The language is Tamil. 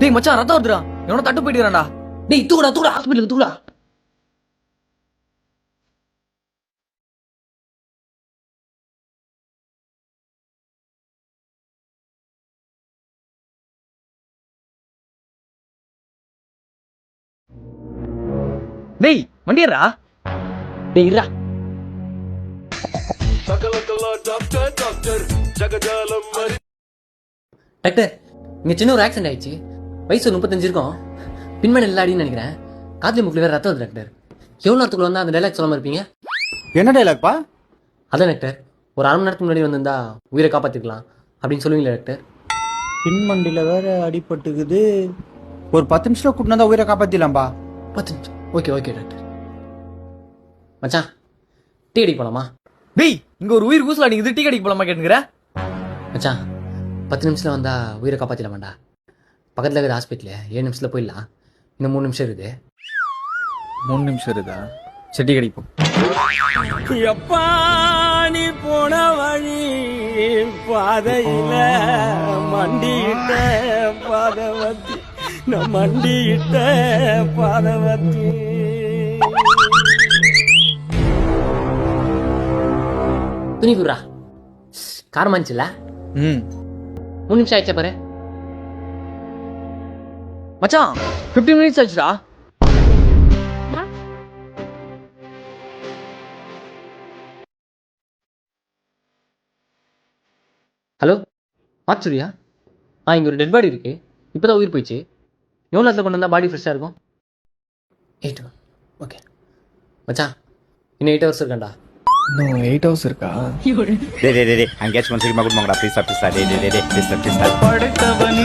டேய் மச்சான் ரத்தம் வருதுடா. எவனோ தட்டு போயிட்டுறான்டா. டேய் தூக்குடா ஹாஸ்பிடலுக்கு தூக்குடா. டேய் வண்டியறா. டேய் இருடா. டாக்டர் இங்க சின்ன ஒரு ஆக்சிடென்ட் ஆயிடுச்சு. வயசு 35 இருக்கும். பின்மணி இல்லாடின்னு நினைக்கிறேன். காத்துல முக்கில் வேற ரத்தம் வருது டாக்டர். எவ்வளோ நேரத்துக்குள்ள வந்தா அந்த டைலாக் சொல்லாம இருப்பீங்க? என்ன டைலாக்ப்பா? அதான் டாக்டர், ஒரு 1/2 மணி நேரத்துக்கு முன்னாடி வந்திருந்தா உயிரை காப்பாத்திருக்கலாம் அப்படின்னு சொல்லுவீங்களா டாக்டர்? பின்மண்டியில வேற அடிபட்டுக்குது. ஒரு 10 நிமிஷம் கூட்டினா தான் உயிரை காப்பாத்திடலாம்பா. 10 நிமிஷம். Okay doctor. மச்சான் டீ அடிக்க போலாமா? டேய் இங்க ஒரு உயிர் கூசல் அடிக்குது, டீ கடைக்கு போலாமா கேட்டுங்கிற? மச்சான் 10 நிமிஷத்துல வந்தா உயிரை காப்பாத்திடலாமாண்டா. பக்கத்துல இருக்கிற ஹாஸ்பிட்டல் 7 நிமிஷத்துல போயிடலாம். இன்னும் 3 நிமிஷம் இருக்குது. 3 நிமிஷம் இருக்குதா? சரி, டீ கடைக்கு போ. எப்பா நீ போன வழி பாதையில மண்டியிட்ட பாதவத்தி, நான் மண்டியிட்ட பாதவத்தி. துணி குடுறா. காரமாச்சுல 3 நிமிஷம் ஆயிடுச்சா பாரு. மச்சான் 15 மினிட்ஸ் ஆச்சுடா. ஹலோ மாச்சூரியா? இங்கே ஒரு டெட் பாடி இருக்கு. இப்போதான் உயிர் போயிடுச்சு. எவ்வளோ நேரத்தில் கொண்டு வந்தால் பாடி ஃப்ரெஷ்ஷாக இருக்கும்? 8 hours. ஓகே மச்சான், இன்னும் 8 hours இருக்காண்டா. இன்னும் 8 hours இருக்கா? டேய் அங்கேயாச்சும் கொஞ்சம் சீக்கிரமா கூட்டு வாங்கடா ப்ளீஸ் ப்ளீஸ். டேய் ப்ளீஸ் ப்ளீஸ். படுத்தவன்